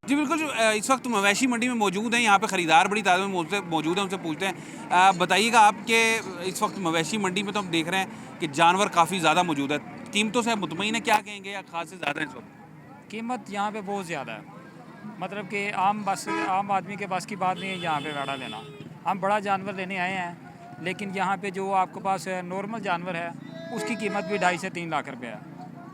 जी बिल्कुल, इस वक्त मवेशी मंडी में मौजूद हैं। यहाँ पे ख़रीदार बड़ी तादाद में मौजूद हैं, उनसे पूछते हैं। बताइएगा आपके इस वक्त मवेशी मंडी में तो हम देख रहे हैं कि जानवर काफ़ी ज़्यादा मौजूद है, कीमतों से मुतमईन है, क्या कहेंगे, या खास से ज़्यादा है इस वक्त? कीमत यहाँ पे बहुत ज़्यादा है, मतलब कि आम आदमी के पास की बात नहीं है यहाँ पे भेड़ा लेना। हम बड़ा जानवर लेने आए हैं, लेकिन यहाँ पे जो आपके पास नॉर्मल जानवर है उसकी कीमत भी 2.5 से 3 लाख रुपये है,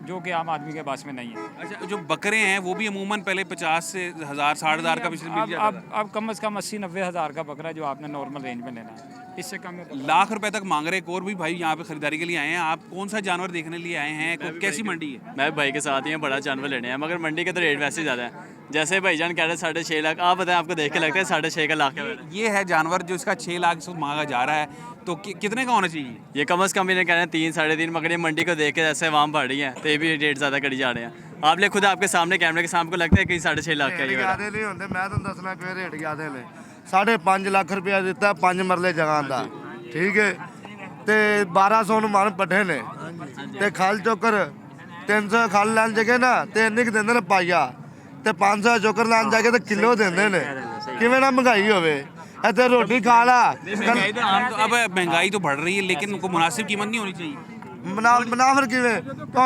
जो कि आम आदमी के पास में नहीं है। अच्छा, जो बकरे हैं वो भी अमूमन पहले 50 से 1000 60 हज़ार का मिल जाता था। अब कम से कम 80-90 हज़ार का बकरा जो आपने नॉर्मल रेंज में लेना है, इससे कम में लाख रुपए तक मांग रहे। एक और भी भाई यहाँ पे खरीदारी के लिए आए हैं। आप कौन सा जानवर देखने लिए आए हैं? कैसी मंडी है? मैं भाई के साथ ही हैं, बड़ा जानवर लेने हैं, मगर मंडी के तो रेट वैसे ज़्यादा है। जैसे भाईजान कह रहे हैं 6.5 लाख, आप बताएं आपको देख के लगता है 6.5 का लाख है? ये है जानवर जो इसका 6 लाख से मांगा जा रहा है, तो कितने का होना चाहिए? ये कम अज़ कम इन्हें कह रहे हैं 3 साढ़े 3, मगर ये मंडी को देख के जैसे आवाम बढ़ रही है तो ये भी रेट ज़्यादा करी जा रहे हैं। आप ले खुद आपके सामने कैमरे के सामने को लगता है कि 6.5 लाख का ये ज़्यादा नहीं होंगे। मैं तुम दसना कोई रेट ज़्यादा ने 5.5 लाख रुपया दिता 5 मरले जगह का, ठीक है, तो 1200 मन पट्ठे ने, तो खल चोकर 300 खल लैन जगह ना तो इन्नी क देंगे पाइया, तो 500 चोकर लैन जाके तो किलो देंगे ने। किवें ना महंगाई होवे, इतने रोटी खा ला। अब महंगाई तो बढ़ रही है, लेकिन उनको मुनासिब कीमत नहीं होनी चाहिए। मुनाफर किवें तो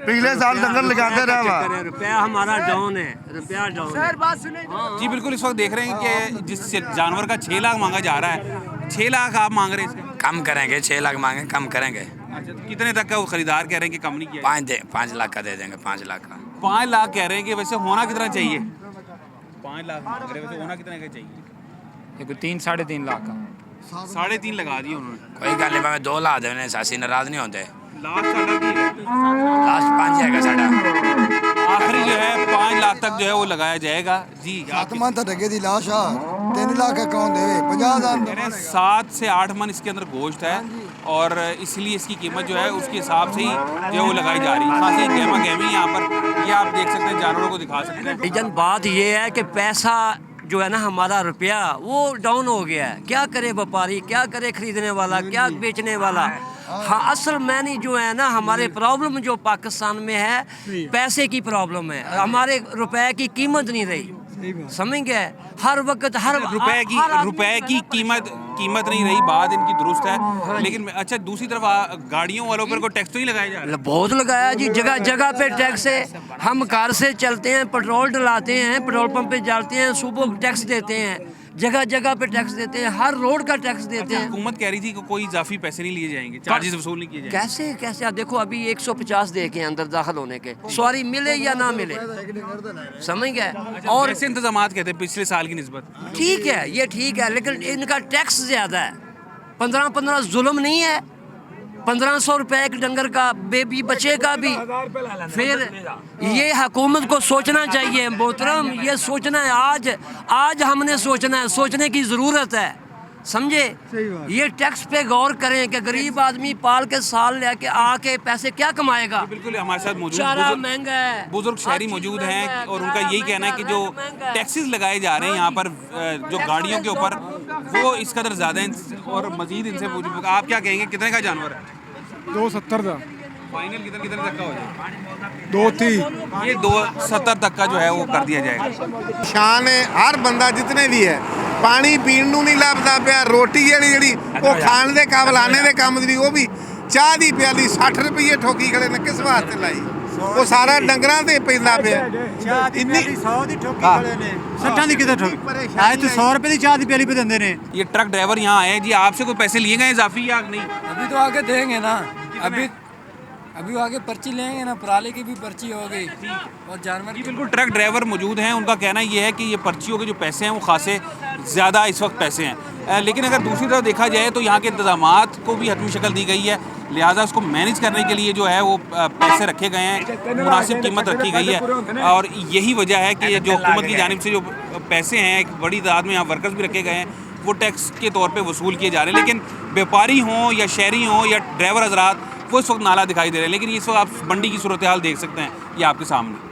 पिछले साल डंगर लगाते रहे। रुपया हमारा डाउन है, रुपया डाउन है। जी बिल्कुल, इस वक्त देख रहे हैं कि जिस जानवर का 6 लाख मांगा जा रहा है, 6 लाख आप मांग रहे हैं इसके? कम करेंगे, 6 लाख मांगे, कम करेंगे। अच्छा, तो कितने तक का वो खरीदार कह रहे हैं कि कम नहीं किया? 5 लाख का दे देंगे, 5 लाख का। 5 लाख कह रहे हैं कि वैसे होना कितना चाहिए? 5 लाख मांग रहे हैं, वैसे होना कितने का चाहिए? 3 साढ़े 3 लाख का। 3.5 लगा दिए उन्होंने। कोई गल नहीं, 2 ला देने, सासी नाराज नहीं होते। लास्ट साढ़ा की है? लास्ट 5 है साढ़ा। आखिरी जो है 5 लाख तक जो है वो लगाया जाएगा। जी, 7 मन तो डगे दी लाश आ 3 लाख का कौन देवे? 50,000 7 से 8 मन इसके अंदर गोश्त है, और इसलिए इसकी कीमत जो है उसके हिसाब से ही जो है वो लगाई जा रही है। खासी गहमा गहमी यहाँ पर, ये आप देख सकते हैं, जानवरों को दिखा सकते हैं। भाईजान बात ये है कि पैसा जो है ना, हमारा रुपया वो डाउन हो गया है। क्या करे व्यापारी, क्या करे खरीदने वाला, क्या बेचने वाला। हाँ, असल मैंने जो है ना, हमारे प्रॉब्लम जो पाकिस्तान में है पैसे की प्रॉब्लम है, हमारे रुपए की कीमत नहीं रही, समझ गए? हर वक्त हर रुपए की कीमत नहीं रही, बात इनकी दुरुस्त है। लेकिन अच्छा, दूसरी तरफ गाड़ियों वालों पर कोई टैक्स तो नहीं लगाया जा रहा? बहुत लगाया जी, जगह जगह पे टैक्स है। हम कार से चलते हैं, पेट्रोल डलाते हैं, पेट्रोल पंप पे जाते हैं, सुबह टैक्स देते हैं, जगह जगह पे टैक्स देते हैं, हर रोड का टैक्स देते हैं। हुकूमत कह रही थी कि कोई इजाफी पैसे नहीं लिए जाएंगे, चार्जेस वसूल नहीं किए जाएंगे। कैसे कैसे आप देखो, अभी 150 दे के अंदर दाखिल होने के, सवारी मिले या ना मिले, समझ गए? और ऐसे इंतजाम कहते हैं पिछले साल की निस्बत। ठीक है, ये ठीक है, लेकिन इनका टैक्स ज्यादा है। 15 जुल्म नहीं है? 1500 रुपए एक डंगर का बेबी बच्चे का भी। फिर ये हुकूमत को सोचना चाहिए मोहतरम, ये सोचना है, आज हमने सोचना है, सोचने की ज़रूरत है, समझे? ये टैक्स पे गौर करें कि गरीब आदमी पाल के साल लेके आके पैसे क्या कमाएगा। बिल्कुल, हमारे साथ मौजूद चारा महंगा है, बुजुर्ग शहरी मौजूद हैं, और उनका यही कहना है कि जो टैक्सेस लगाए जा रहे हैं यहाँ पर जो गाड़ियों के ऊपर, वो इस कदर ज़्यादा हैं। और मजीद इनसे आप क्या कहेंगे, कितने का जानवर है? 270 का फाइनल कितने तक का हो जाए? 230। ये 270 तक का जो है वो कर दिया जाएगा। शान है, हर बंदा जितने भी है पानी पीण ਨੂੰ नहीं ਲੱਭਦਾ ਪਿਆ, रोटी ਜਿਹੜੀ ਉਹ ਖਾਣ ਦੇ ਕਾਬਲ ਆने ਦੇ ਕੰਮ ਦੀ, ਉਹ ਵੀ ਚਾਹ ਦੀ ਪਿਆਲੀ 60 ਰੁਪਏ ਠੋਕੀ ਖੜੇ ਨੇ, ਕਿਸ ਵਾਸਤੇ ਲਾਈ? ਉਹ ਸਾਰਾ ਡੰਗਰਾਂ ਤੇ ਪੈਂਦਾ ਪਿਆ। ਇੰਨੀ 100 ਦੀ ਠੋਕੀ ਖੜੇ ਨੇ, 60 ਦੀ ਕਿਤੇ ਠੋਕੀ ਆਏ तो 100 रुपए ਦੀ ਚਾਹ ਦੀ ਪਿਆਲੀ पे ਦਿੰਦੇ ਨੇ। ये ट्रक ड्राइवर यहाँ आए जी, आपसे कोई पैसे लिए गए इजाफी या नहीं? अभी तो आगे देंगे ना, अभी आगे पर्ची लेंगे ना, पराली की भी पर्ची हो गई और जानवर की। बिल्कुल, ट्रक ड्राइवर मौजूद हैं, उनका कहना ये है कि ये पर्चियों के जो पैसे हैं वो खासे ज़्यादा इस वक्त पैसे हैं। लेकिन अगर दूसरी तरफ देखा जाए तो यहाँ के इंतजामात को भी हतमी शक्ल दी गई है, लिहाजा उसको मैनेज करने के लिए जो है वो पैसे रखे गए हैं, मुनासिब कीमत रखी गई है। और यही वजह है कि जो हुकूमत की जानिब से जो पैसे हैं, एक बड़ी तादाद में यहाँ वर्कर्स भी रखे गए हैं, वो टैक्स के तौर पर वसूल किए जा रहे हैं। लेकिन व्यापारी हों या शहरी हों या ड्राइवर हजरात, वो इस वक्त नाला दिखाई दे रहे हैं। लेकिन इस वक्त आप मंडी की सूरत हाल देख सकते हैं, ये आपके सामने।